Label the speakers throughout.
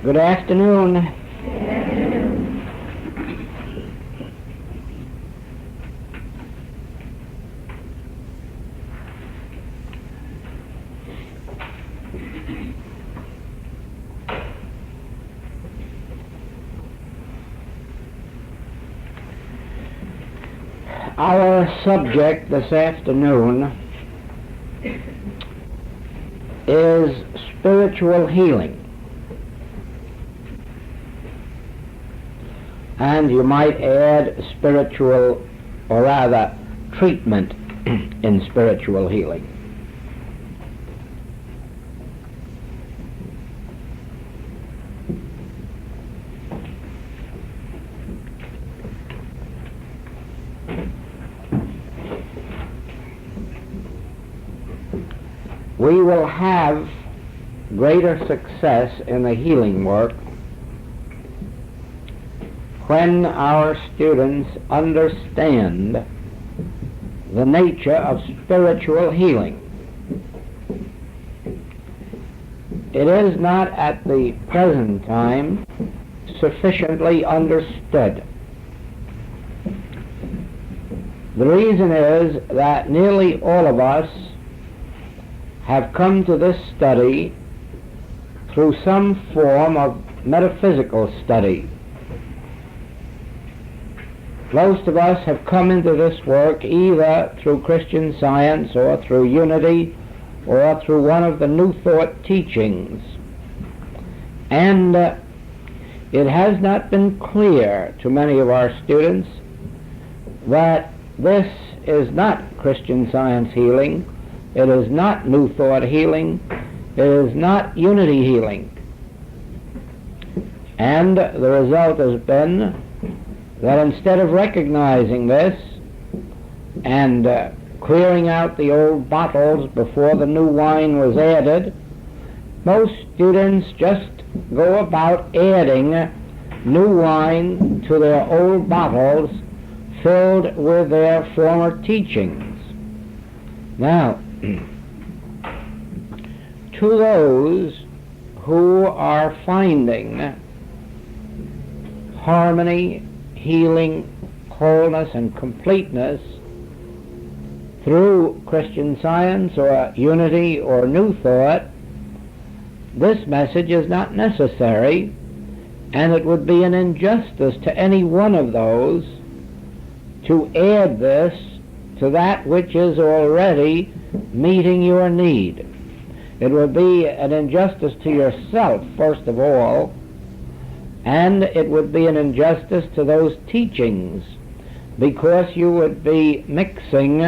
Speaker 1: Good afternoon. Our subject this afternoon is spiritual healing. And you might add spiritual, or rather treatment in spiritual healing. We will have greater success in the healing work when our students understand the nature of spiritual healing. It is not at the present time sufficiently understood. The reason is that nearly all of us have come to this study through some form of metaphysical study. Most of us have come into this work either through Christian Science or through Unity or through one of the New Thought teachings. And it has not been clear to many of our students that this is not Christian Science healing, it is not New Thought healing, it is not Unity healing. And the result has been that instead of recognizing this and clearing out the old bottles before the new wine was added, most students just go about adding new wine to their old bottles filled with their former teachings. Now, to those who are finding harmony, healing, wholeness, and completeness through Christian Science or Unity or New Thought, this message is not necessary, and it would be an injustice to any one of those to add this to that which is already meeting your need. It would be an injustice to yourself, first of all, and it would be an injustice to those teachings, because you would be mixing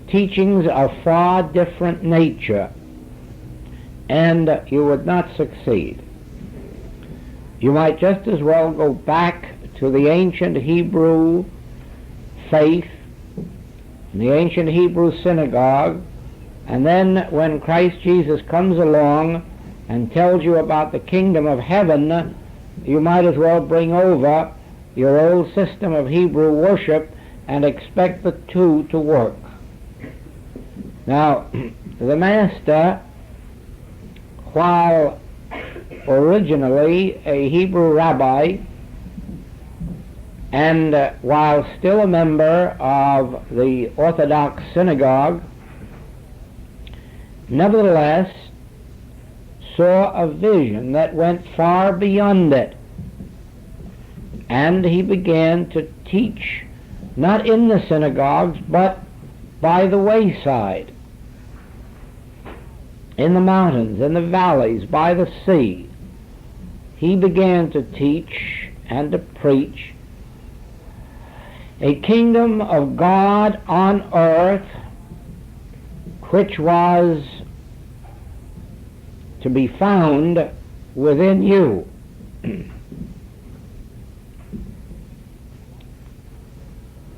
Speaker 1: teachings of far different nature, and you would not succeed. You might just as well go back to the ancient Hebrew faith, the ancient Hebrew synagogue, and then when Christ Jesus comes along and tells you about the kingdom of heaven, you might as well bring over your old system of Hebrew worship and expect the two to work. Now, the Master, while originally a Hebrew rabbi and while still a member of the Orthodox synagogue, nevertheless saw a vision that went far beyond it, and he began to teach not in the synagogues but by the wayside, in the mountains, in the valleys, by the sea. He began to teach and to preach a kingdom of God on earth which was to be found within you.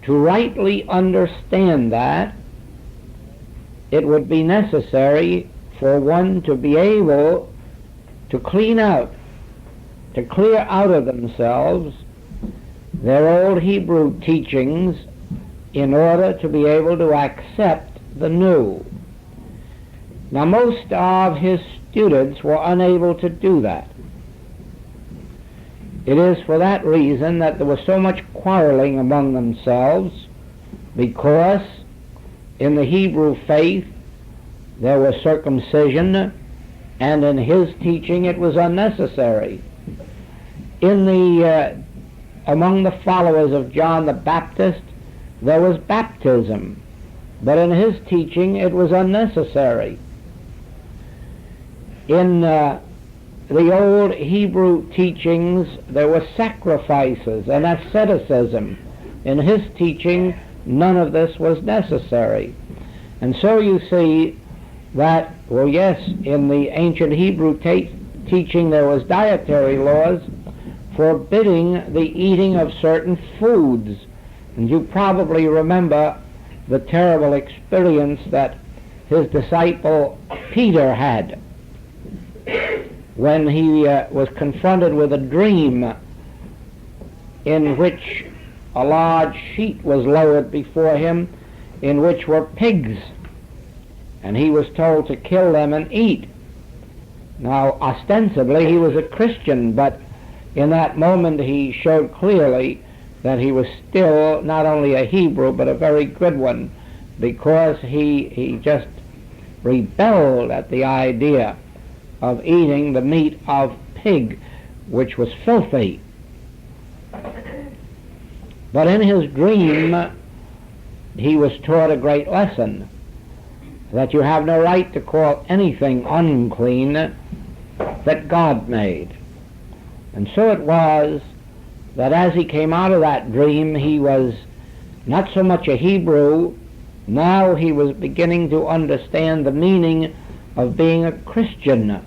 Speaker 1: To rightly understand that, it would be necessary for one to be able to clear out of themselves their old Hebrew teachings in order to be able to accept the new. Now, most of his students were unable to do that. It is for that reason that there was so much quarreling among themselves, because in the Hebrew faith there was circumcision, and in his teaching it was unnecessary. Among the followers of John the Baptist there was baptism, but in his teaching it was unnecessary. In the old Hebrew teachings there were sacrifices and asceticism. In his teaching none of this was necessary. And so you see that, well, yes, in the ancient Hebrew teaching there was dietary laws forbidding the eating of certain foods. And you probably remember the terrible experience that his disciple Peter had when he was confronted with a dream in which a large sheet was lowered before him, in which were pigs, and he was told to kill them and eat. Now, ostensibly he was a Christian, but in that moment he showed clearly that he was still not only a Hebrew but a very good one, because he just rebelled at the idea of eating the meat of pig, which was filthy. But in his dream he was taught a great lesson, that you have no right to call anything unclean that God made. And so it was that as he came out of that dream, he was not so much a Hebrew, now he was beginning to understand the meaning of being a Christian.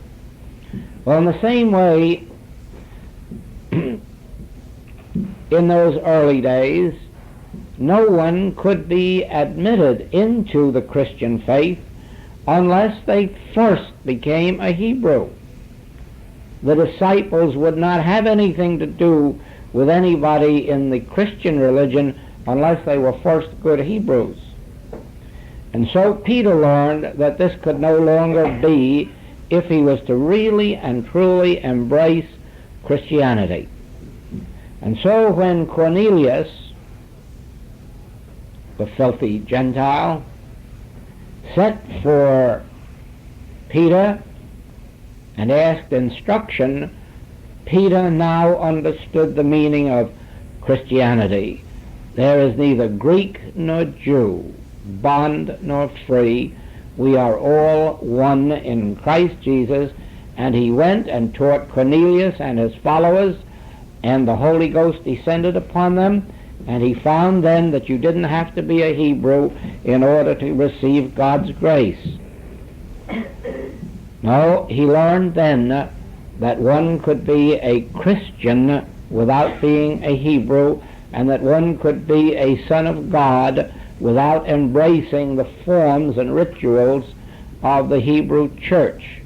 Speaker 1: Well, in the same way, in those early days, no one could be admitted into the Christian faith unless they first became a Hebrew. The disciples would not have anything to do with anybody in the Christian religion unless they were first good Hebrews. And so Peter learned that this could no longer be if he was to really and truly embrace Christianity. And so when Cornelius, the filthy Gentile, sent for Peter and asked instruction, Peter now understood the meaning of Christianity. There is neither Greek nor Jew, bond nor free. We are all one in Christ Jesus. And he went and taught Cornelius and his followers, and the Holy Ghost descended upon them, and he found then that you didn't have to be a Hebrew in order to receive God's grace. No, he learned then that one could be a Christian without being a Hebrew, and that one could be a son of God without embracing the forms and rituals of the Hebrew church.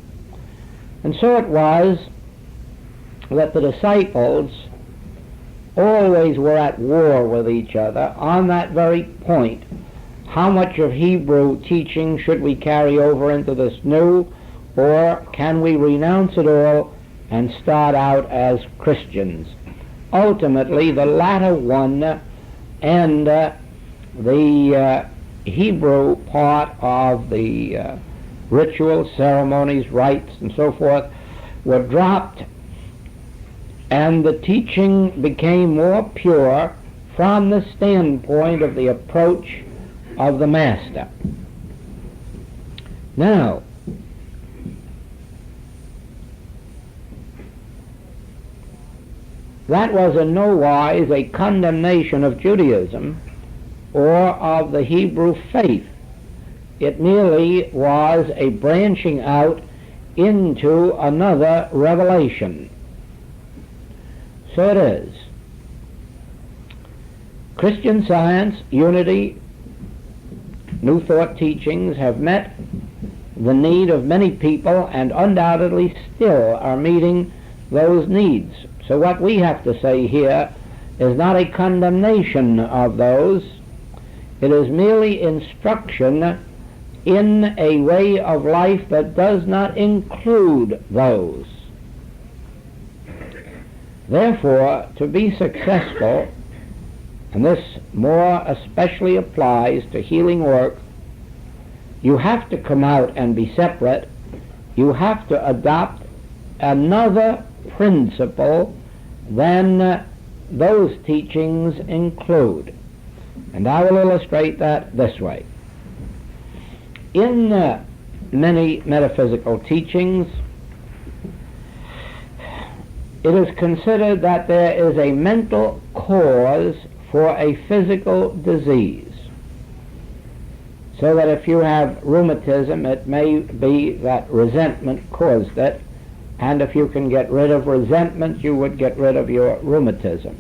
Speaker 1: And so it was that the disciples always were at war with each other on that very point. How much of Hebrew teaching should we carry over into this new, or can we renounce it all and start out as Christians? Ultimately, the latter one and the Hebrew part of the rituals, ceremonies, rites, and so forth were dropped, and the teaching became more pure from the standpoint of the approach of the Master. Now, that was in no wise a condemnation of Judaism or of the Hebrew faith. It merely was a branching out into another revelation. So it is. Christian Science, unity, New Thought teachings have met the need of many people, and undoubtedly still are meeting those needs. So what we have to say here is not a condemnation of those. It is merely instruction in a way of life that does not include those. Therefore, to be successful, and this more especially applies to healing work, you have to come out and be separate. You have to adopt another principle than those teachings include. And I will illustrate that this way. In many metaphysical teachings, it is considered that there is a mental cause for a physical disease. So that if you have rheumatism, it may be that resentment caused it, and if you can get rid of resentment, you would get rid of your rheumatism.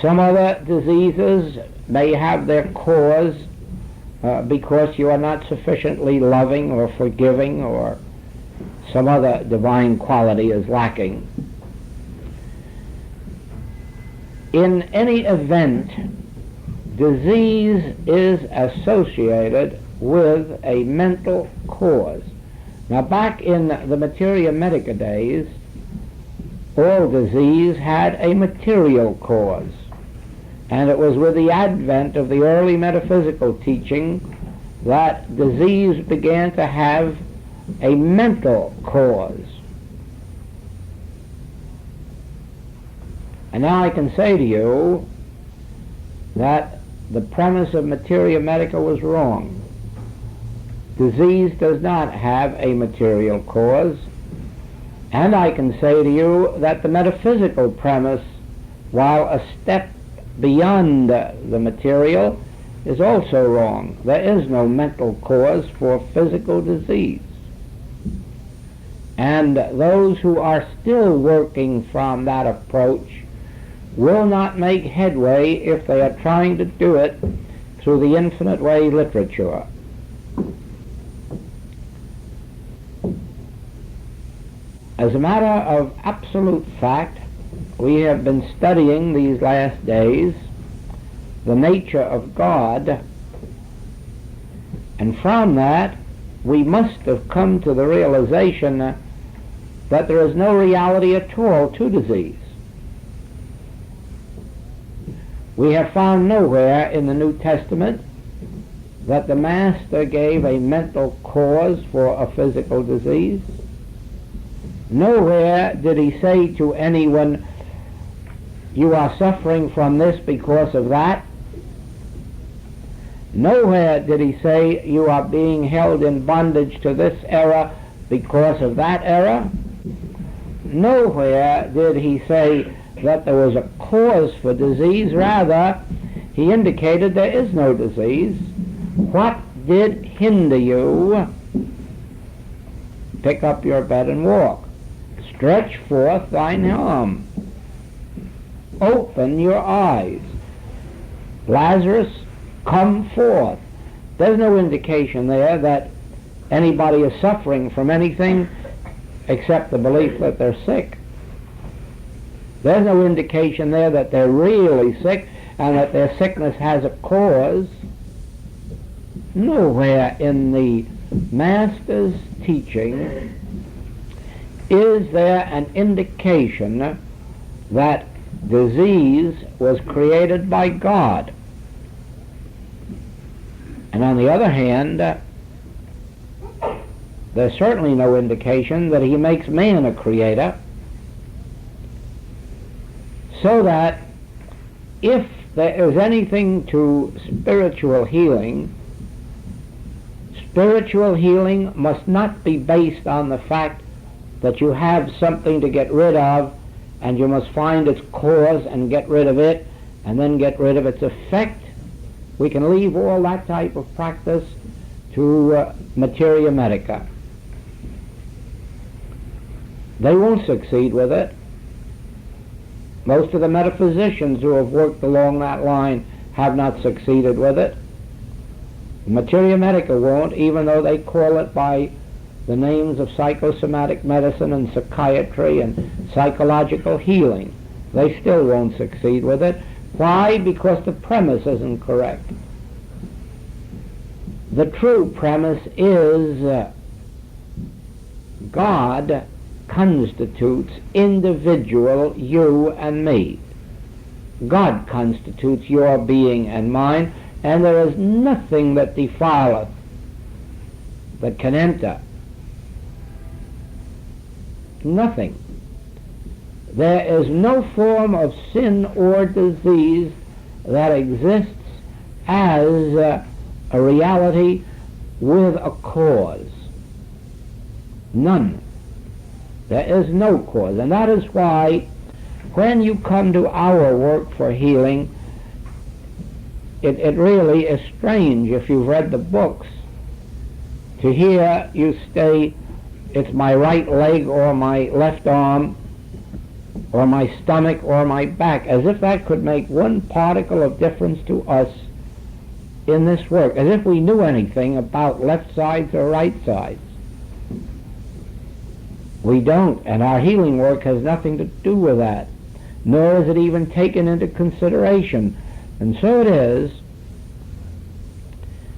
Speaker 1: Some other diseases may have their cause because you are not sufficiently loving or forgiving, or some other divine quality is lacking. In any event, disease is associated with a mental cause. Now, back in the Materia Medica days, all disease had a material cause. And it was with the advent of the early metaphysical teaching that disease began to have a mental cause. And now I can say to you that the premise of Materia Medica was wrong. Disease does not have a material cause. And I can say to you that the metaphysical premise, while a step beyond the material, is also wrong. There is no mental cause for physical disease. And those who are still working from that approach will not make headway if they are trying to do it through the infinite way literature. As a matter of absolute fact, we have been studying these last days the nature of God, and from that we must have come to the realization that there is no reality at all to disease. We have found nowhere in the New Testament that the Master gave a mental cause for a physical disease. Nowhere did he say to anyone, you are suffering from this because of that. Nowhere did he say, you are being held in bondage to this error because of that error. Nowhere did he say that there was a cause for disease. Rather, he indicated there is no disease. What did hinder you? Pick up your bed and walk. Stretch forth thine arm. Open your eyes. Lazarus, come forth. There's no indication there that anybody is suffering from anything except the belief that they're sick. There's no indication there that they're really sick and that their sickness has a cause. Nowhere in the Master's teaching is there an indication that disease was created by God. And on the other hand, there's certainly no indication that he makes man a creator, so that if there is anything to spiritual healing must not be based on the fact that you have something to get rid of and you must find its cause and get rid of it and then get rid of its effect. We can leave all that type of practice to Materia Medica. They won't succeed with it. Most of the metaphysicians who have worked along that line have not succeeded with it. Materia Medica won't, even though they call it by the names of psychosomatic medicine and psychiatry and psychological healing. They still won't succeed with it. Why? Because the premise isn't correct. The true premise is God constitutes individual you and me. God constitutes your being and mine, and there is nothing that defileth, that can enter. Nothing. There is no form of sin or disease that exists as a reality with a cause. None. There is no cause. And that is why when you come to our work for healing, it really is strange, if you've read the books, to hear you say, it's my right leg or my left arm or my stomach or my back, as if that could make one particle of difference to us in this work, as if we knew anything about left sides or right sides. We don't, and our healing work has nothing to do with that, nor is it even taken into consideration. And so it is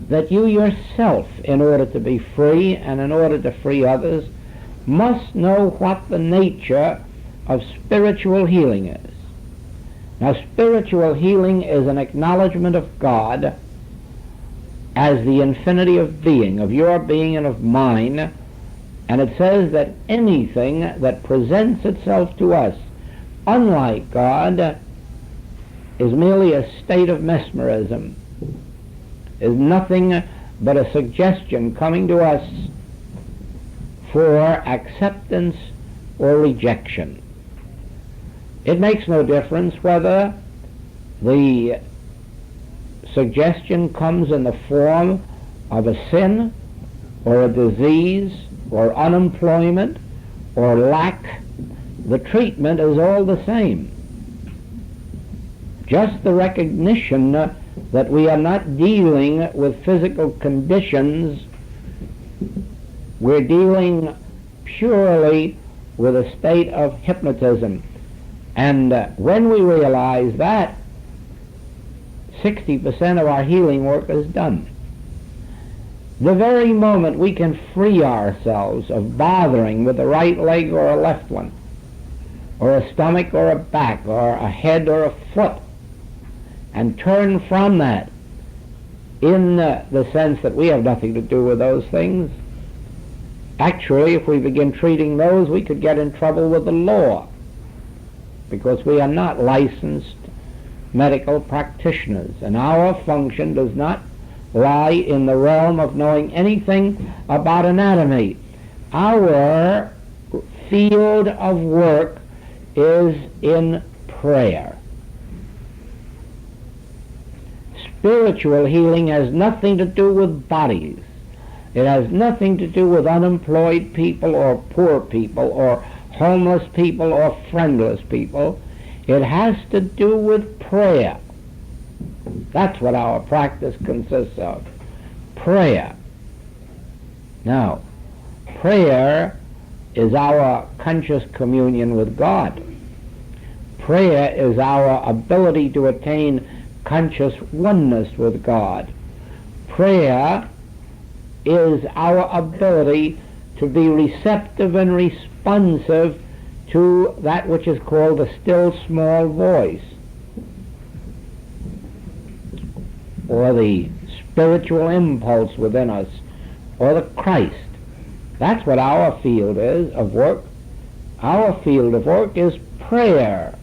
Speaker 1: that you yourself, in order to be free and in order to free others, must know what the nature of spiritual healing is. Now, spiritual healing is an acknowledgement of God as the infinity of being, of your being and of mine, and it says that anything that presents itself to us unlike God is merely a state of mesmerism, is nothing but a suggestion coming to us for acceptance or rejection. It makes no difference whether the suggestion comes in the form of a sin or a disease or unemployment or lack. The treatment is all the same. Just the recognition that we are not dealing with physical conditions, we're dealing purely with a state of hypnotism. And when we realize that, 60% of our healing work is done. The very moment we can free ourselves of bothering with a right leg or a left one, or a stomach or a back, or a head or a foot, and turn from that in the sense that we have nothing to do with those things. Actually, if we begin treating those, we could get in trouble with the law, because we are not licensed medical practitioners, and our function does not lie in the realm of knowing anything about anatomy. Our field of work is in prayer. Spiritual healing has nothing to do with bodies. It has nothing to do with unemployed people or poor people or homeless people or friendless people. It has to do with prayer. That's what our practice consists of. Prayer. Now, prayer is our conscious communion with God. Prayer is our ability to attain conscious oneness with God. Prayer is our ability to be receptive and responsive to that which is called the still small voice, or the spiritual impulse within us, or the Christ. That's what our field is of work. Our field of work is prayer,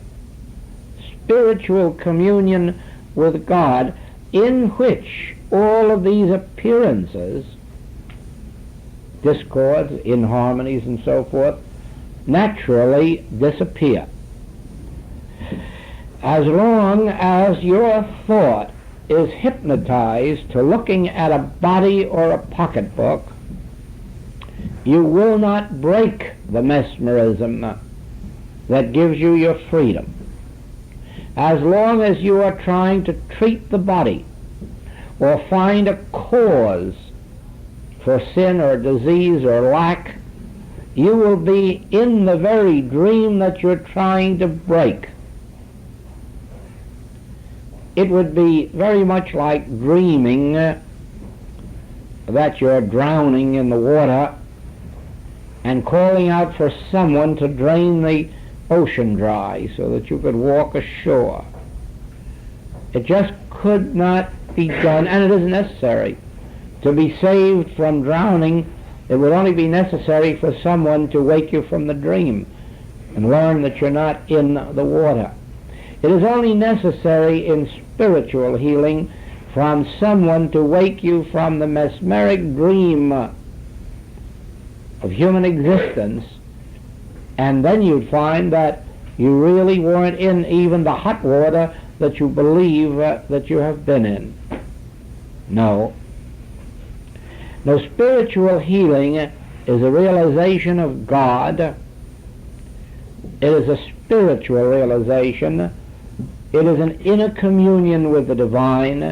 Speaker 1: spiritual communion with God, in which all of these appearances, discords, inharmonies, and so forth, naturally disappear. As long as your thought is hypnotized to looking at a body or a pocketbook, you will not break the mesmerism that gives you your freedom. As long as you are trying to treat the body or find a cause for sin or disease or lack, you will be in the very dream that you're trying to break. It would be very much like dreaming that you're drowning in the water and calling out for someone to drain the ocean dry so that you could walk ashore. It just could not be done, and it isn't necessary. To be saved from drowning, it would only be necessary for someone to wake you from the dream and learn that you're not in the water. It is only necessary in spiritual healing from someone to wake you from the mesmeric dream of human existence, and then you'd find that you really weren't in even the hot water that you believe that you have been in. No. No, spiritual healing is a realization of God. It is a spiritual realization. It is an inner communion with the divine,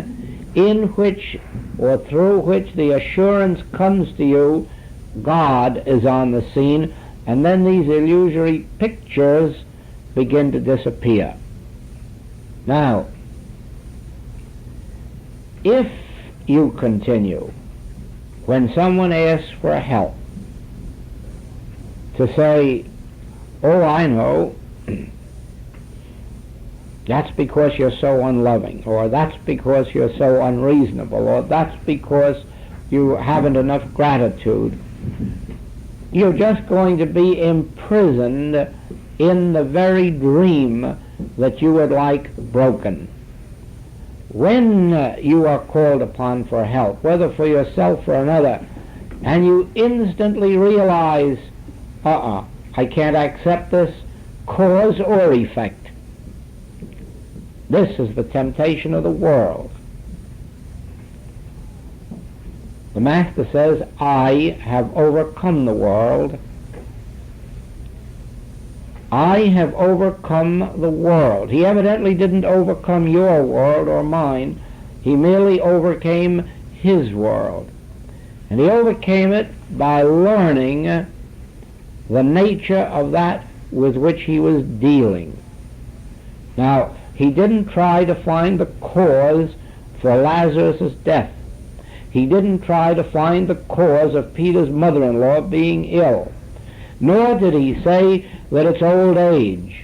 Speaker 1: in which or through which the assurance comes to you God is on the scene, and then these illusory pictures begin to disappear. Now, if you continue, when someone asks for help, to say, oh, I know, that's because you're so unloving, or that's because you're so unreasonable, or that's because you haven't enough gratitude, you're just going to be imprisoned in the very dream that you would like broken. When you are called upon for help, whether for yourself or another, and you instantly realize, I can't accept this, cause or effect. This is the temptation of the world. The Master says, I have overcome the world. I have overcome the world. He evidently didn't overcome your world or mine. He merely overcame his world. And he overcame it by learning the nature of that with which he was dealing. Now, he didn't try to find the cause for Lazarus' death. He didn't try to find the cause of Peter's mother-in-law being ill. Nor did he say that it's old age,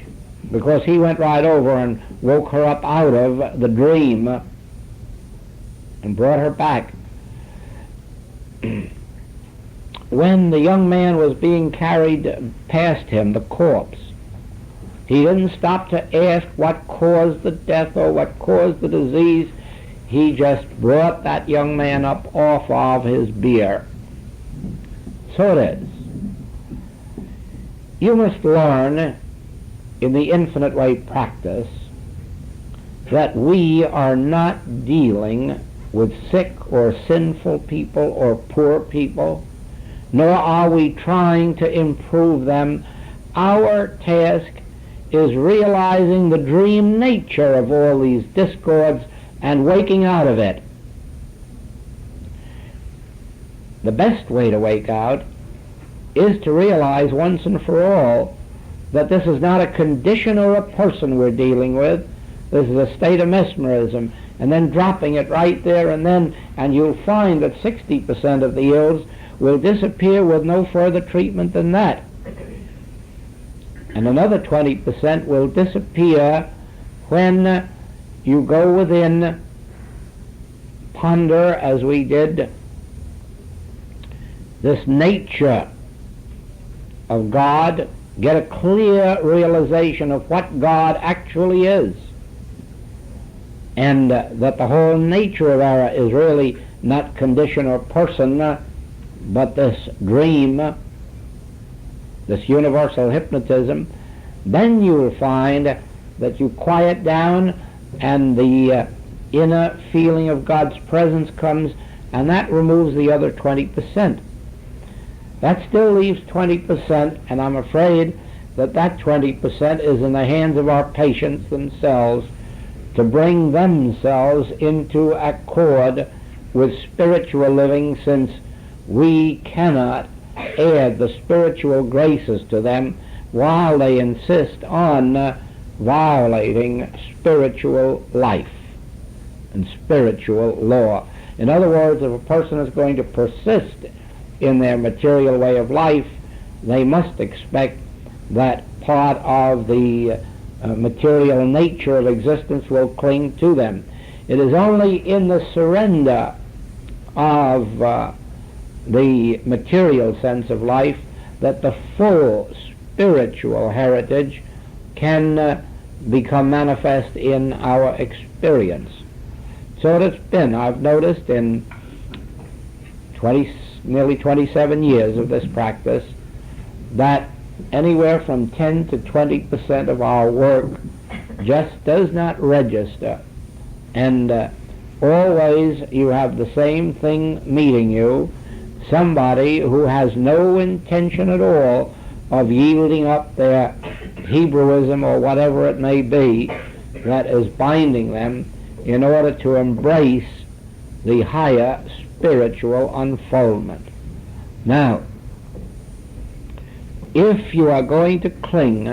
Speaker 1: because he went right over and woke her up out of the dream and brought her back. When the young man was being carried past him, the corpse, he didn't stop to ask what caused the death or what caused the disease. He just brought that young man up off of his bier. So it is. You must learn in the infinite way practice that we are not dealing with sick or sinful people or poor people, nor are we trying to improve them. Our task is realizing the dream nature of all these discords and waking out of it. The best way to wake out is to realize once and for all that this is not a condition or a person we're dealing with. This is a state of mesmerism, and then dropping it right there and then, and you'll find that 60% of the ills will disappear with no further treatment than that. And another 20% will disappear when you go within, ponder as we did this nature of God, get a clear realization of what God actually is, and that the whole nature of error is really not condition or person, but this dream, this universal hypnotism. Then you will find that you quiet down and the inner feeling of God's presence comes, and that removes the other 20%. That still leaves 20%, and I'm afraid that that 20% is in the hands of our patients themselves to bring themselves into accord with spiritual living, since we cannot add the spiritual graces to them while they insist on violating spiritual life and spiritual law. In other words, if a person is going to persist in their material way of life, they must expect that part of the material nature of existence will cling to them. It is only in the surrender of the material sense of life that the full spiritual heritage can become manifest in our experience. So it's been, I've noticed in nearly 27 years of this practice, that anywhere from 10 to 20% of our work just does not register, and always you have the same thing meeting you, somebody who has no intention at all of yielding up their Hebrewism or whatever it may be that is binding them in order to embrace the higher spiritual unfoldment. Now, if you are going to cling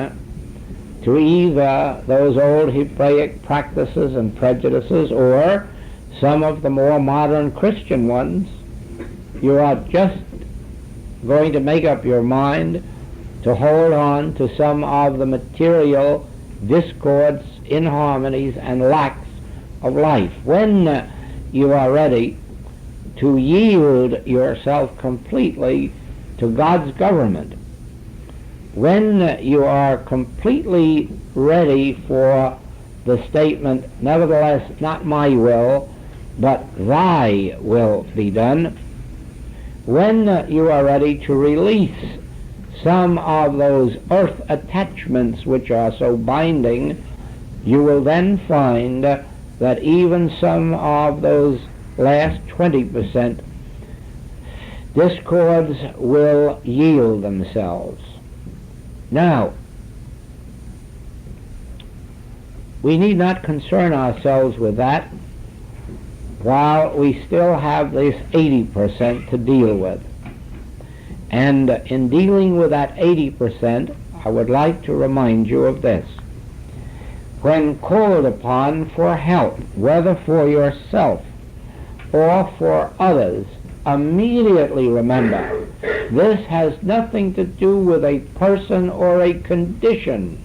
Speaker 1: to either those old Hebraic practices and prejudices or some of the more modern Christian ones, you are just going to make up your mind to hold on to some of the material discords, inharmonies, and lacks of life. When you are ready to yield yourself completely to God's government, when you are completely ready for the statement, nevertheless, not my will, but thy will be done, when you are ready to release some of those earth attachments which are so binding, you will then find that even some of those last 20% discords will yield themselves. Now, we need not concern ourselves with that while we still have this 80% to deal with. And in dealing with that 80%, I would like to remind you of this. When called upon for help, whether for yourself or for others, immediately remember, this has nothing to do with a person or a condition.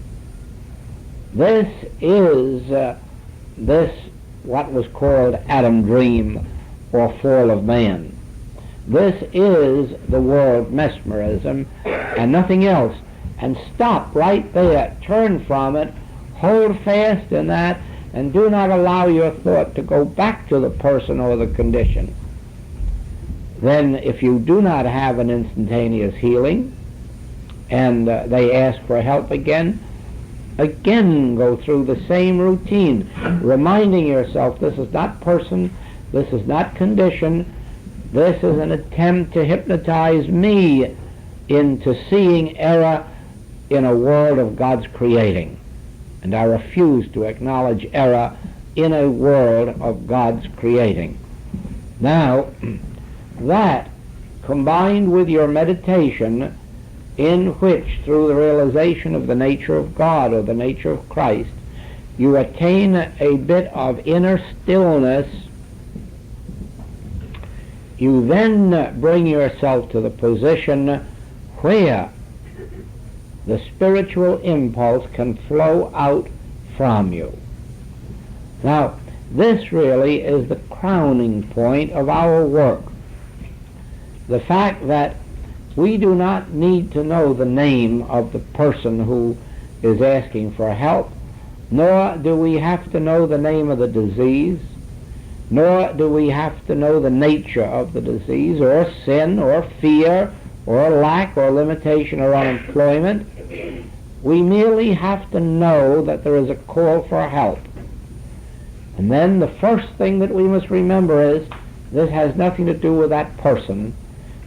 Speaker 1: This is what was called Adam dream or fall of man. This is the world mesmerism and nothing else. And stop right there. Turn from it. Hold fast in that, and do not allow your thought to go back to the person or the condition. Then if you do not have an instantaneous healing and they ask for help again go through the same routine, reminding yourself this is not person, this is not condition, this is an attempt to hypnotize me into seeing error in a world of God's creating. And I refuse to acknowledge error in a world of God's creating. Now, that, combined with your meditation, in which, through the realization of the nature of God or the nature of Christ, you attain a bit of inner stillness, you then bring yourself to the position where the spiritual impulse can flow out from you. Now, this really is the crowning point of our work. The fact that we do not need to know the name of the person who is asking for help, nor do we have to know the name of the disease, nor do we have to know the nature of the disease, or sin, or fear, or lack, or limitation, or unemployment. We merely have to know that there is a call for help. And then the first thing that we must remember is this has nothing to do with that person.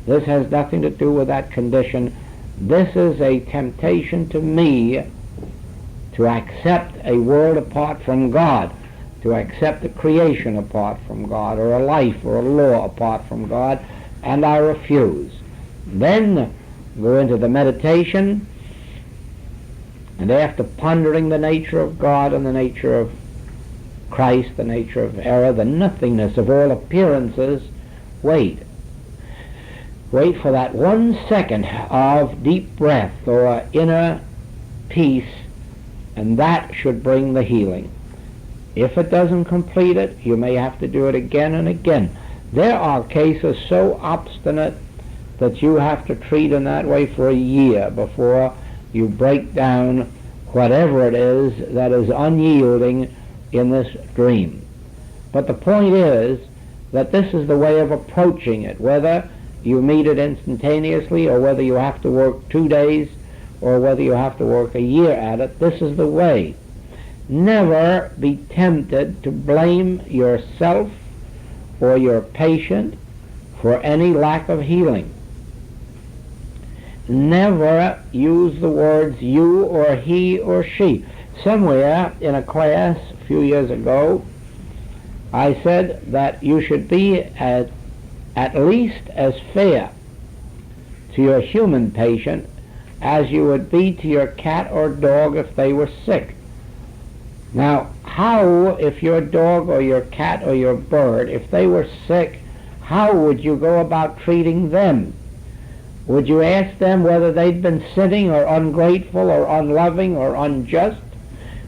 Speaker 1: This has nothing to do with that condition. This is a temptation to me to accept a world apart from God, to accept a creation apart from God, or a life or a law apart from God, and I refuse. Then go into the meditation, and after pondering the nature of God and the nature of Christ, the nature of error, the nothingness of all appearances, wait. Wait for that 1 second of deep breath or inner peace, and that should bring the healing. If it doesn't complete it, you may have to do it again and again. There are cases so obstinate that you have to treat in that way for a year before you break down whatever it is that is unyielding in this dream. But the point is that this is the way of approaching it, whether you meet it instantaneously or whether you have to work 2 days or whether you have to work a year at it. This is the way. Never be tempted to blame yourself or your patient for any lack of healing. Never use the words you or he or she. Somewhere in a class a few years ago, I said that you should be at least as fair to your human patient as you would be to your cat or dog if they were sick. Now, how, if your dog or your cat or your bird, if they were sick, how would you go about treating them? Would you ask them whether they'd been sinning or ungrateful or unloving or unjust?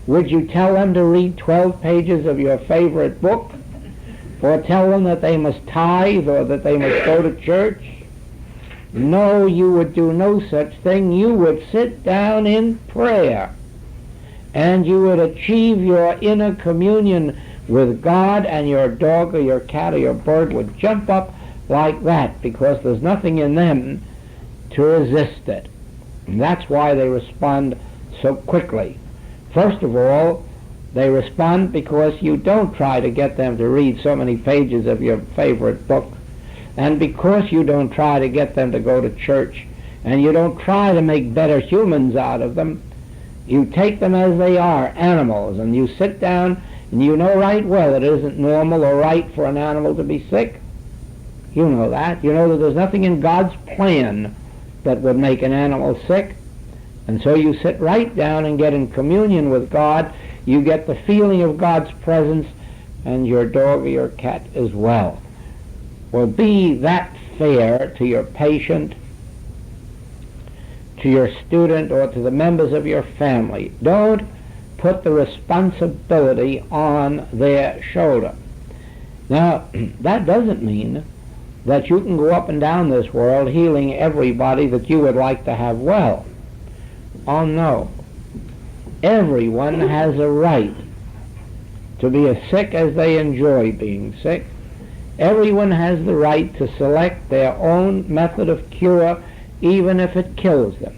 Speaker 1: Would you tell them to read 12 pages of your favorite book? Or tell them that they must tithe or that they must go to church? No, you would do no such thing. You would sit down in prayer, and you would achieve your inner communion with God, and your dog or your cat or your bird would jump up like that because there's nothing in them to resist it. And that's why they respond so quickly. First of all, they respond because you don't try to get them to read so many pages of your favorite book, and because you don't try to get them to go to church, and you don't try to make better humans out of them. You take them as they are, animals, and you sit down and you know right well it isn't normal or right for an animal to be sick. You know that. You know that there's nothing in God's plan that would make an animal sick. And so you sit right down and get in communion with God. You get the feeling of God's presence, and your dog or your cat as well. Well, be that fair to your patient, to your student, or to the members of your family. Don't put the responsibility on their shoulder. Now, that doesn't mean that you can go up and down this world healing everybody that you would like to have well. Oh, no. Everyone has a right to be as sick as they enjoy being sick. Everyone has the right to select their own method of cure, even if it kills them.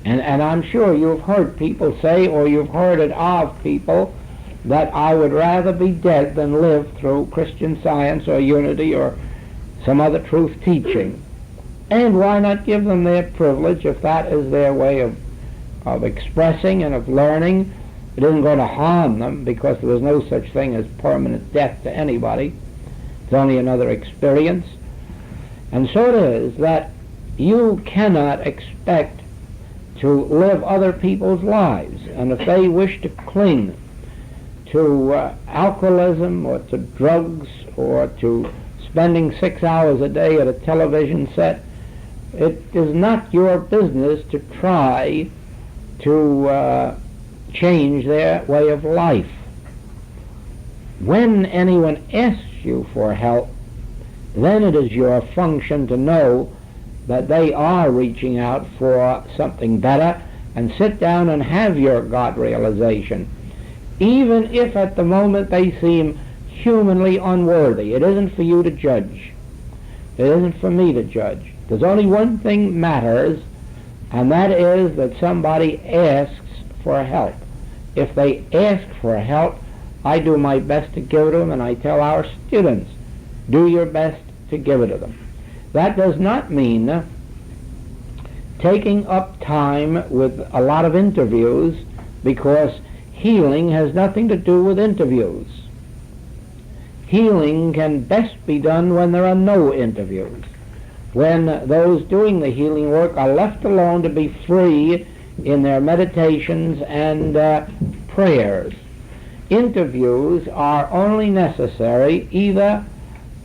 Speaker 1: And I'm sure you've heard people say, or you've heard it of people, that I would rather be dead than live through Christian Science or Unity or some other truth teaching. And why not give them their privilege if that is their way of expressing and of learning? It isn't going to harm them, because there is no such thing as permanent death to anybody. It's only another experience. And so it is that you cannot expect to live other people's lives. And if they wish to cling to alcoholism or to drugs or to spending 6 hours a day at a television set, it is not your business to try to change their way of life. When anyone asks you for help, then it is your function to know that they are reaching out for something better, and sit down and have your God realization. Even if at the moment they seem humanly unworthy, it isn't for you to judge. It isn't for me to judge. There's only one thing matters, and that is that somebody asks for help. If they ask for help, I do my best to give it to them, and I tell our students, do your best to give it to them. That does not mean taking up time with a lot of interviews, because healing has nothing to do with interviews. Healing can best be done when there are no interviews, when those doing the healing work are left alone to be free in their meditations and prayers. interviews are only necessary either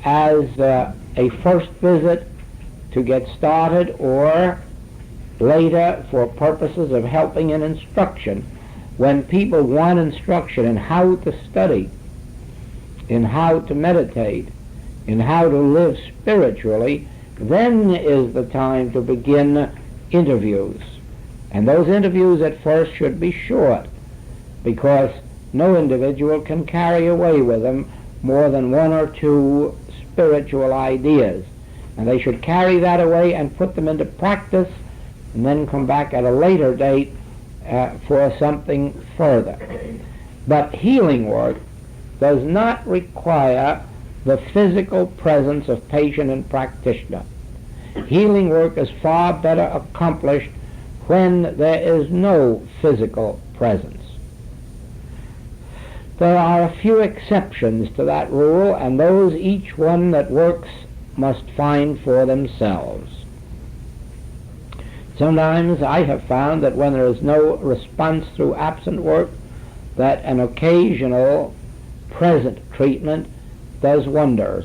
Speaker 1: as a first visit to get started or later for purposes of helping in instruction. When people want instruction in how to study, in how to meditate, in how to live spiritually, then is the time to begin interviews. And those interviews at first should be short, because no individual can carry away with them more than one or two spiritual ideas. And they should carry that away and put them into practice, and then come back at a later date for something further. But healing work does not require the physical presence of patient and practitioner. Healing work is far better accomplished when there is no physical presence. There are a few exceptions to that rule, and those each one that works must find for themselves. Sometimes I have found that when there is no response through absent work, that an occasional present treatment does wonders.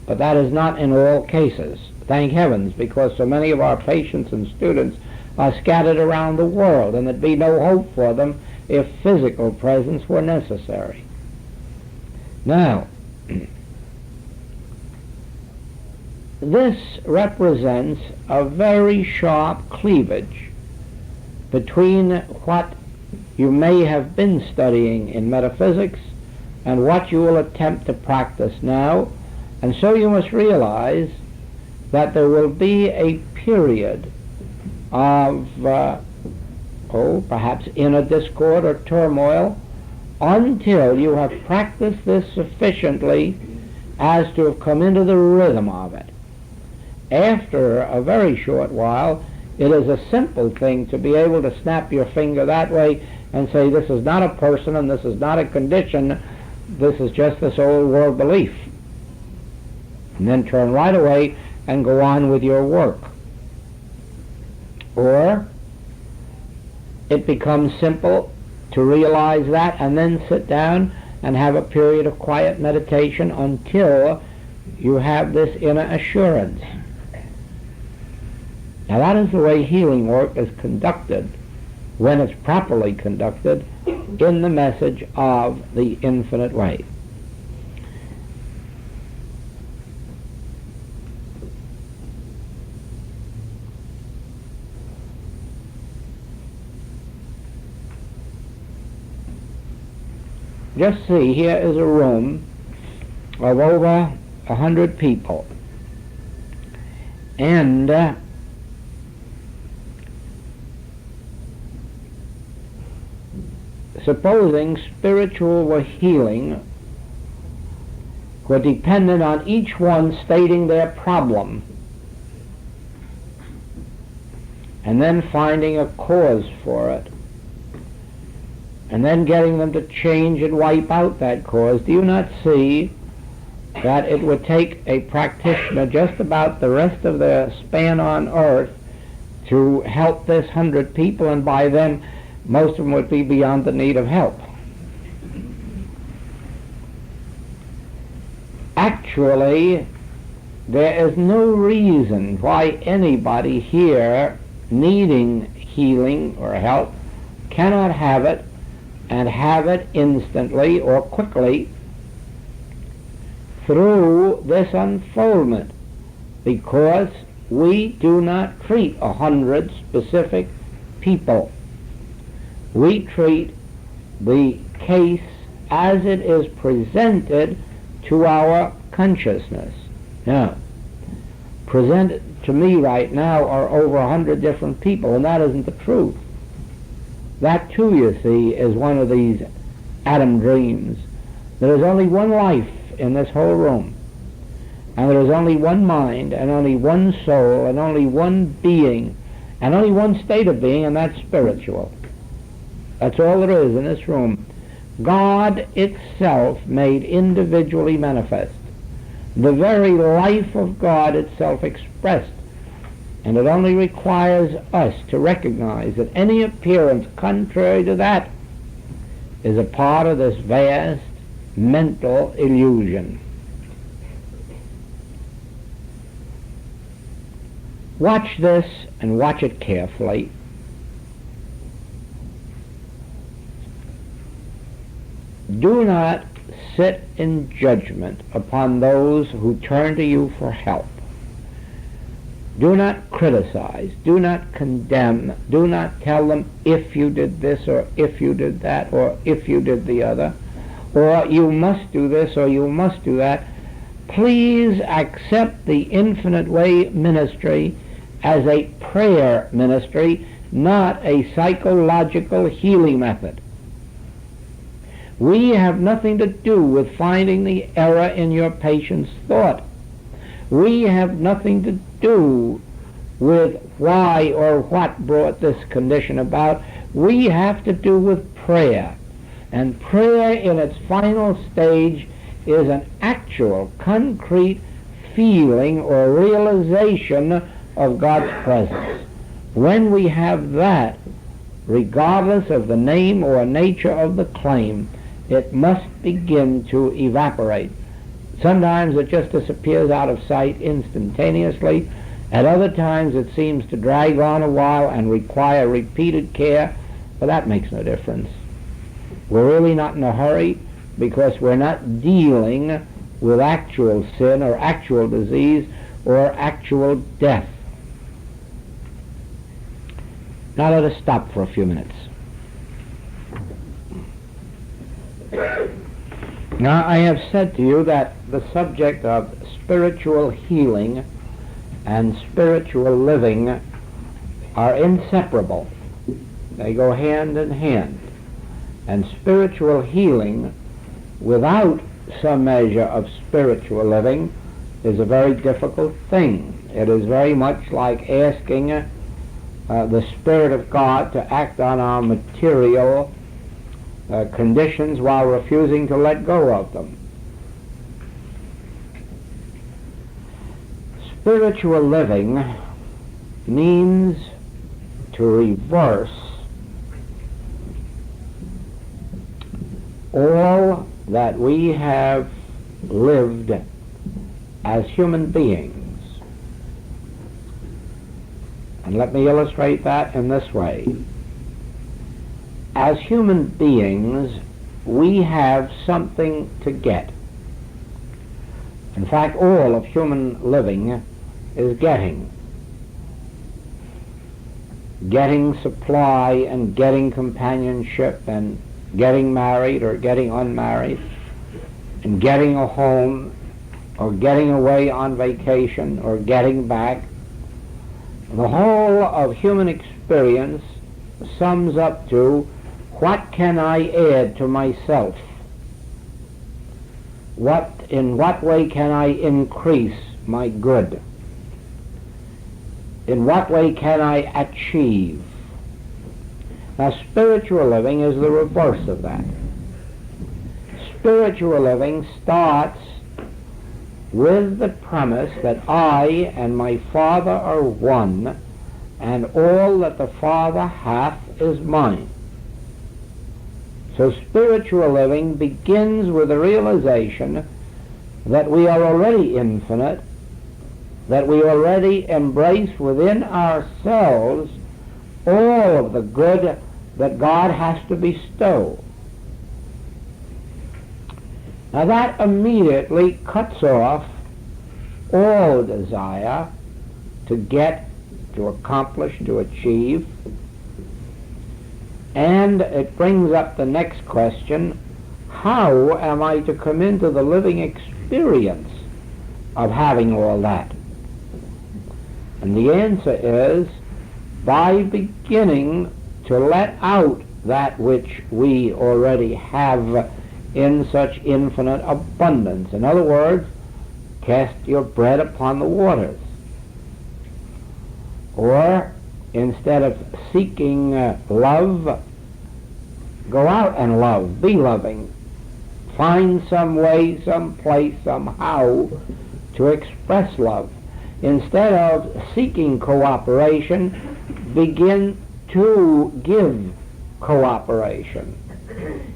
Speaker 1: But that is not in all cases. Thank heavens, because so many of our patients and students are scattered around the world, and there'd be no hope for them if physical presence were necessary. Now, this represents a very sharp cleavage between what you may have been studying in metaphysics and what you will attempt to practice now. And so you must realize that there will be a period of, perhaps inner discord or turmoil, until you have practiced this sufficiently as to have come into the rhythm of it. After a very short while, it is a simple thing to be able to snap your finger that way and say, this is not a person and this is not a condition, this is just this old world belief. And then turn right away and go on with your work. Or it becomes simple to realize that and then sit down and have a period of quiet meditation until you have this inner assurance. Now that is the way healing work is conducted when it's properly conducted in the message of the infinite way. Just see, here is a room of over 100 people, and supposing spiritual healing were dependent on each one stating their problem and then finding a cause for it, and then getting them to change and wipe out that cause, do you not see that it would take a practitioner just about the rest of their span on earth to help this 100 people, and by then most of them would be beyond the need of help? Actually, there is no reason why anybody here needing healing or help cannot have it, and have it instantly or quickly through this unfoldment, because we do not treat 100 specific people. We treat the case as it is presented to our consciousness. Now, presented to me right now are over 100 different people, and that isn't the truth. That too, you see, is one of these atom dreams. There is only one life in this whole room, and there is only one mind, and only one soul, and only one being, and only one state of being, and that's spiritual. That's all there is in this room. God itself made individually manifest. The very life of God itself expressed. And it only requires us to recognize that any appearance contrary to that is a part of this vast mental illusion. Watch this and watch it carefully. Do not sit in judgment upon those who turn to you for help. Do not criticize. Do not condemn. Do not tell them if you did this or if you did that or if you did the other, or you must do this or you must do that. Please accept the Infinite Way ministry as a prayer ministry, not a psychological healing method. We have nothing to do with finding the error in your patient's thought. We have nothing to do with why or what brought this condition about. We have to do with prayer. And prayer in its final stage is an actual, concrete feeling or realization of God's presence. When we have that, regardless of the name or nature of the claim, it must begin to evaporate. Sometimes it just disappears out of sight instantaneously. At other times it seems to drag on a while and require repeated care, but that makes no difference. We're really not in a hurry because we're not dealing with actual sin or actual disease or actual death. Now let us stop for a few minutes. Now I have said to you that the subject of spiritual healing and spiritual living are inseparable. They go hand in hand. And spiritual healing without some measure of spiritual living is a very difficult thing. It is very much like asking the Spirit of God to act on our material conditions while refusing to let go of them. Spiritual living means to reverse all that we have lived as human beings. And let me illustrate that in this way. As human beings, we have something to get. In fact, all of human living is getting. Getting supply and getting companionship and getting married or getting unmarried and getting a home or getting away on vacation or getting back. The whole of human experience sums up to, what can I add to myself? In what way can I increase my good? In what way can I achieve? Now, spiritual living is the reverse of that. Spiritual living starts with the premise that I and my Father are one, and all that the Father hath is mine. So spiritual living begins with the realization that we are already infinite, that we already embrace within ourselves all of the good that God has to bestow. Now that immediately cuts off all desire to get, to accomplish, to achieve, and it brings up the next question: how am I to come into the living experience of having all that? And the answer is by beginning to let out that which we already have in such infinite abundance. In other words, cast your bread upon the waters. Or, instead of seeking love, go out and love, be loving. Find some way, some place, somehow to express love. Instead of seeking cooperation, begin to give cooperation.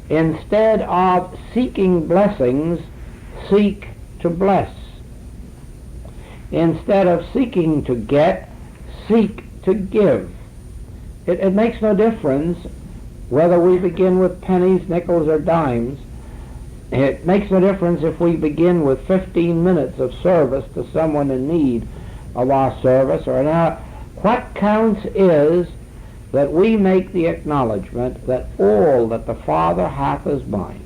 Speaker 1: Instead of seeking blessings, seek to bless. Instead of seeking to get, seek to give. It makes no difference whether we begin with pennies, nickels, or dimes. It makes no difference if we begin with 15 minutes of service to someone in need of our service or an hour. What counts is that we make the acknowledgement that all that the Father hath is mine.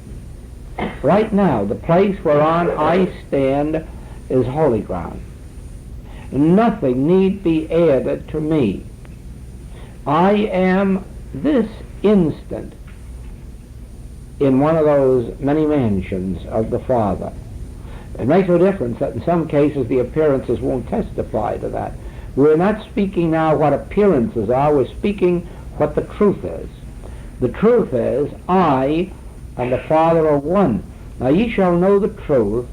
Speaker 1: Right now, the place whereon I stand is holy ground. Nothing need be added to me. I am this instant in one of those many mansions of the Father. It makes no difference that in some cases the appearances won't testify to that. We're not speaking now what appearances are, we're speaking what the truth is. The truth is, I and the Father are one. Now ye shall know the truth,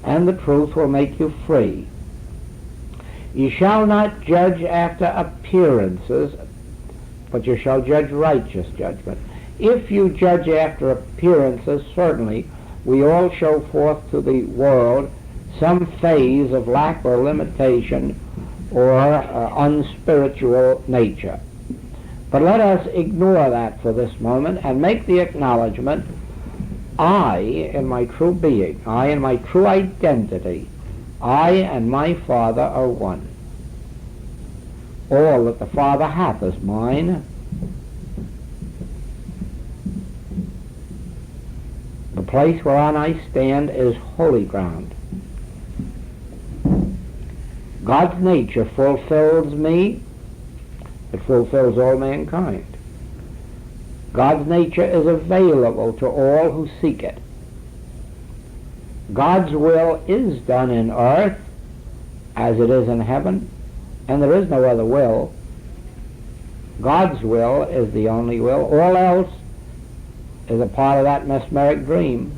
Speaker 1: and the truth will make you free. Ye shall not judge after appearances, but you shall judge righteous judgment. If you judge after appearances, certainly we all show forth to the world some phase of lack or limitation or unspiritual nature. But let us ignore that for this moment and make the acknowledgement, I in my true being, I in my true identity, I and my Father are one. All that the Father hath is mine. The place whereon I stand is holy ground. God's nature fulfills me. It fulfills all mankind. God's nature is available to all who seek it. God's will is done in earth as it is in heaven, and there is no other will. God's will is the only will. All else is a part of that mesmeric dream.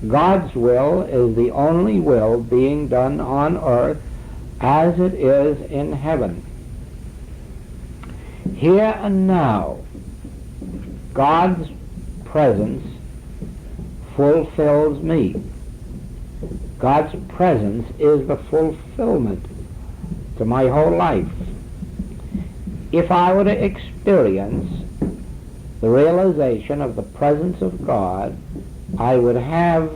Speaker 1: God's will is the only will being done on earth as it is in heaven. Here and now, God's presence fulfills me. God's presence is the fulfillment to my whole life. If I were to experience the realization of the presence of God, I would have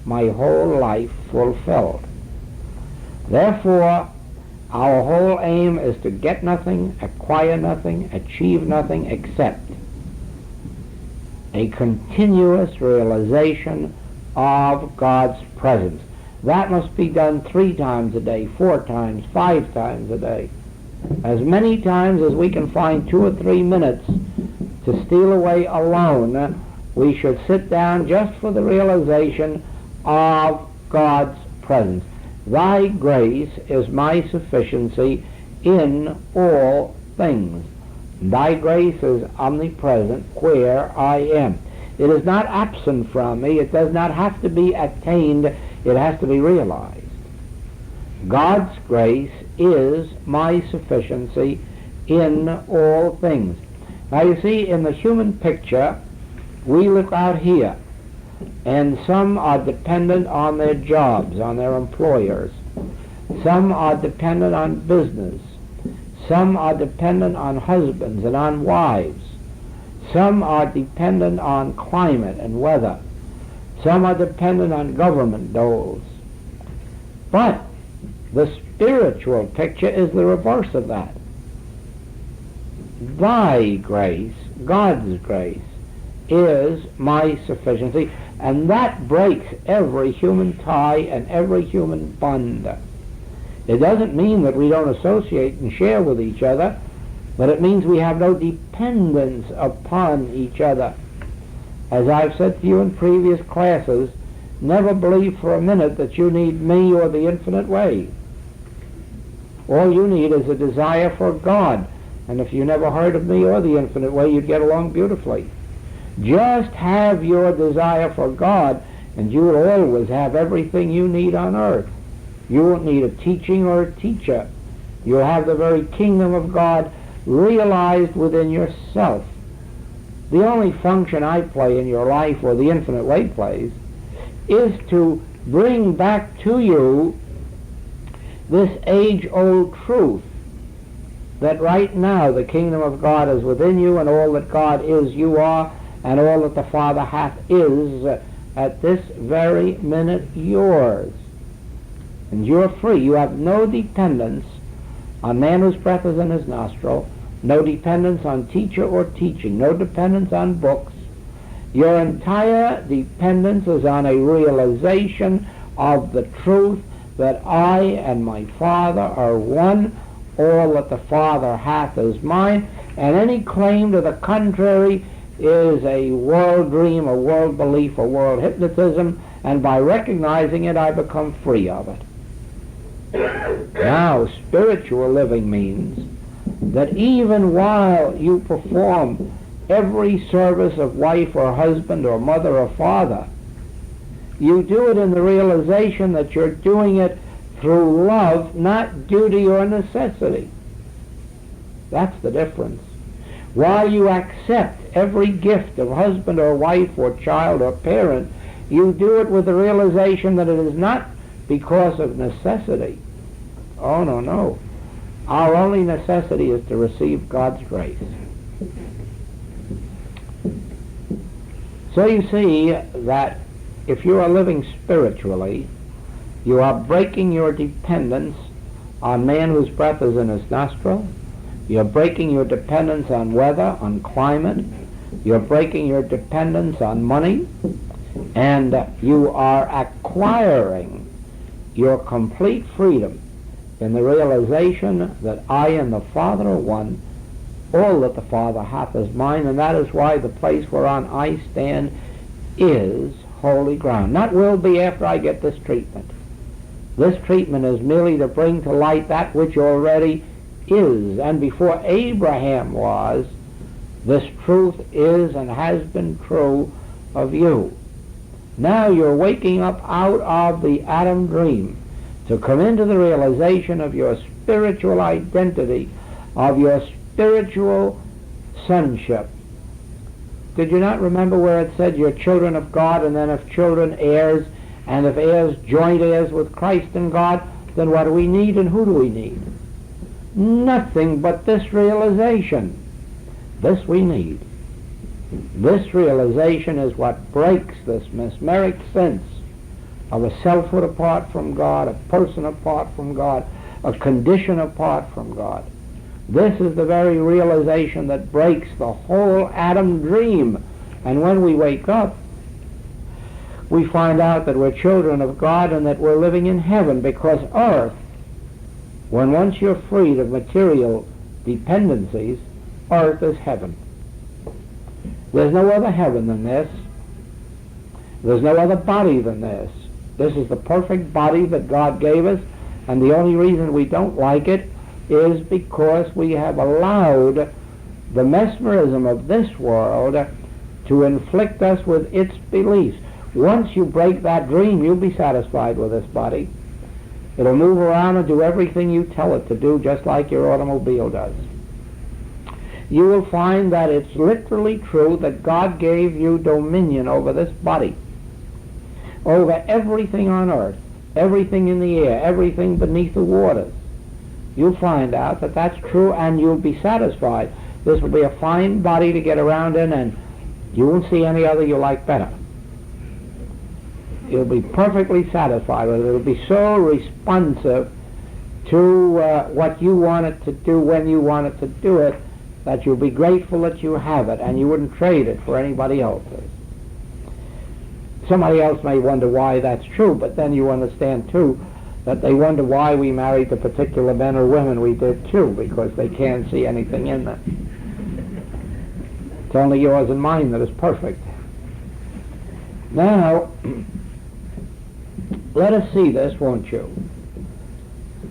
Speaker 1: my whole life fulfilled. Therefore, our whole aim is to get nothing, acquire nothing, achieve nothing except a continuous realization of God's presence. That must be done 3 times a day, 4 times, 5 times a day. As many times as we can find 2 or 3 minutes to steal away alone, we should sit down just for the realization of God's presence. Thy grace is my sufficiency in all things. Thy grace is omnipresent where I am. It is not absent from me. It does not have to be attained. It has to be realized. God's grace is my sufficiency in all things. Now you see, in the human picture, we look out here, and some are dependent on their jobs, on their employers. Some are dependent on business. Some are dependent on husbands and on wives. Some are dependent on climate and weather. Some are dependent on government doles. But the spiritual picture is the reverse of that. Thy grace, God's grace, is my sufficiency, and that breaks every human tie and every human bond. It doesn't mean that we don't associate and share with each other, but it means we have no dependence upon each other. As I've said to you in previous classes, never believe for a minute that you need me or the infinite way. All you need is a desire for God, and if you never heard of me or the infinite way, you'd get along beautifully. Just have your desire for God, and you will always have everything you need on earth. You won't need a teaching or a teacher. You'll have the very kingdom of God realized within yourself. The only function I play in your life, or the infinite way plays, is to bring back to you this age-old truth that right now the kingdom of God is within you, and all that God is you are, and all that the Father hath is at this very minute yours. And you're free. You have no dependence on man whose breath is in his nostril, no dependence on teacher or teaching, no dependence on books. Your entire dependence is on a realization of the truth that I and my Father are one. All that the Father hath is mine, and any claim to the contrary is a world dream, a world belief, a world hypnotism, and by recognizing it I become free of it. Now, spiritual living means that even while you perform every service of wife or husband or mother or father, you do it in the realization that you're doing it through love, not duty or necessity. That's the difference. While you accept every gift of husband or wife or child or parent, you do it with the realization that it is not because of necessity. Oh, no, no. Our only necessity is to receive God's grace. So you see that if you are living spiritually, you are breaking your dependence on man whose breath is in his nostril. You're breaking your dependence on weather, on climate. You're breaking your dependence on money. And you are acquiring your complete freedom in the realization that I and the Father are one. All that the Father hath is mine, and that is why the place whereon I stand is holy ground. Not will be after I get this treatment. This treatment is merely to bring to light that which already is. And before Abraham was, this truth is and has been true of you. Now you're waking up out of the Adam dream to come into the realization of your spiritual identity, of your spiritual sonship. Did you not remember where it said you're children of God, and then if children, heirs, and if heirs, joint heirs with Christ and God? Then what do we need, and who do we need? Nothing but this realization. This we need. This realization is what breaks this mesmeric sense of a selfhood apart from God, a person apart from God, a condition apart from God. This is the very realization that breaks the whole Adam dream. And when we wake up, we find out that we're children of God and that we're living in heaven, because earth, when once you're freed of material dependencies, earth is heaven. There's no other heaven than this. There's no other body than this. This is the perfect body that God gave us, and the only reason we don't like it is because we have allowed the mesmerism of this world to inflict us with its beliefs. Once you break that dream, you'll be satisfied with this body. It'll move around and do everything you tell it to do, just like your automobile does. You will find that it's literally true that God gave you dominion over this body, over everything on earth, everything in the air, everything beneath the waters. You'll find out that that's true, and you'll be satisfied. This will be a fine body to get around in, and you won't see any other you like better. You'll be perfectly satisfied with it. It'll be so responsive to what you want it to do when you want it to do it, that you'll be grateful that you have it, and you wouldn't trade it for anybody else's. Somebody else may wonder why that's true, but then you understand too that they wonder why we married the particular men or women we did too, because they can't see anything in them. It's only yours and mine that is perfect. Now, let us see this, won't you?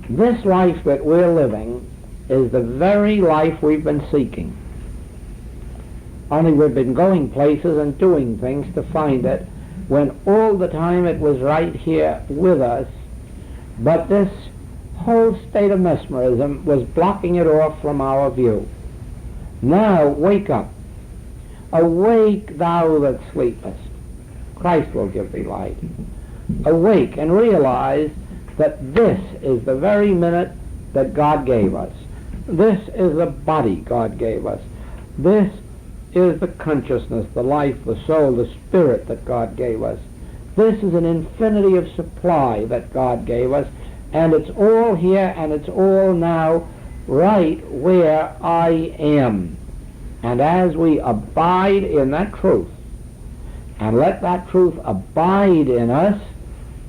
Speaker 1: This life that we're living is the very life we've been seeking. Only we've been going places and doing things to find it, when all the time it was right here with us, but this whole state of mesmerism was blocking it off from our view. Now, wake up. Awake, thou that sleepest. Christ will give thee light. Awake and realize that this is the very minute that God gave us. This is the body God gave us. This is the consciousness, the life, the soul, the spirit that God gave us. This is an infinity of supply that God gave us, and it's all here and it's all now right where I am. And as we abide in that truth and let that truth abide in us,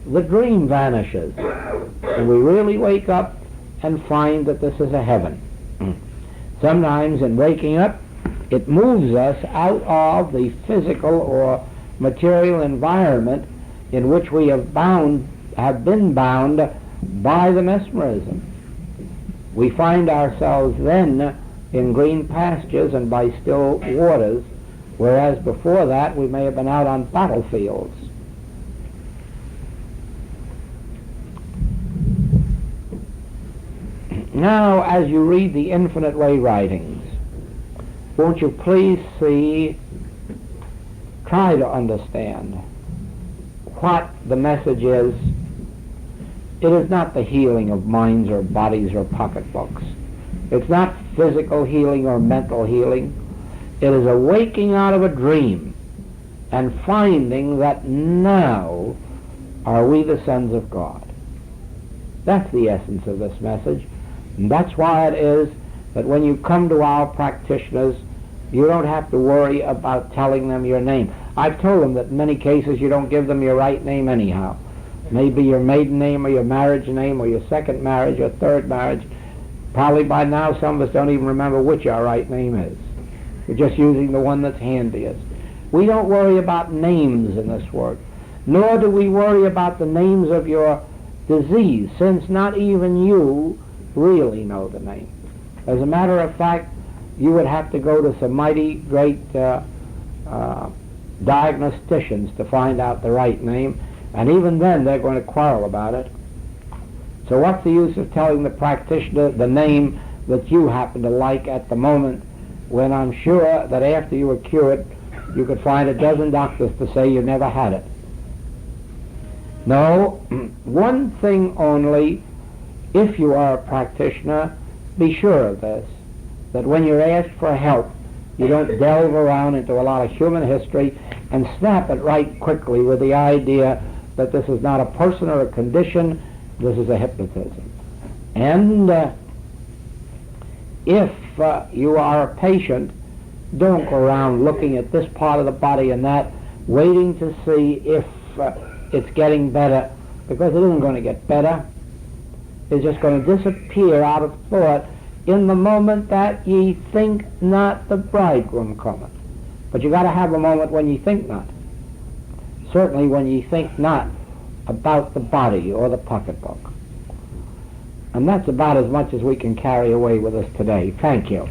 Speaker 1: the dream vanishes and we really wake up and find that this is a heaven. Sometimes in waking up, it moves us out of the physical or material environment in which we have been bound by the mesmerism. We find ourselves then in green pastures and by still waters, whereas before that we may have been out on battlefields. Now, as you read the Infinite Way writings, won't you please try to understand what the message is. It is not the healing of minds or bodies or pocketbooks. It's not physical healing or mental healing. It is a waking out of a dream and finding that now are we the sons of God. That's the essence of this message. And that's why it is that when you come to our practitioners, you don't have to worry about telling them your name. I've told them that in many cases you don't give them your right name anyhow. Maybe your maiden name or your marriage name or your second marriage or third marriage. Probably by now some of us don't even remember which our right name is. We're just using the one that's handiest. We don't worry about names in this work, nor do we worry about the names of your disease, since not even you really know the name. As a matter of fact, you would have to go to some mighty great diagnosticians to find out the right name, and even then they're going to quarrel about it. So what's the use of telling the practitioner the name that you happen to like at the moment, when I'm sure that after you were cured you could find a dozen doctors to say you never had it? No, one thing only, if you are a practitioner, be sure of this, that when you're asked for help, you don't delve around into a lot of human history and snap it right quickly with the idea that this is not a person or a condition, this is a hypnotism. And if you are a patient, don't go around looking at this part of the body and that, waiting to see if it's getting better, because it isn't going to get better. It's just going to disappear out of thought in the moment that ye think not the bridegroom cometh. But you got to have a moment when ye think not. Certainly when ye think not about the body or the pocketbook. And that's about as much as we can carry away with us today. Thank you.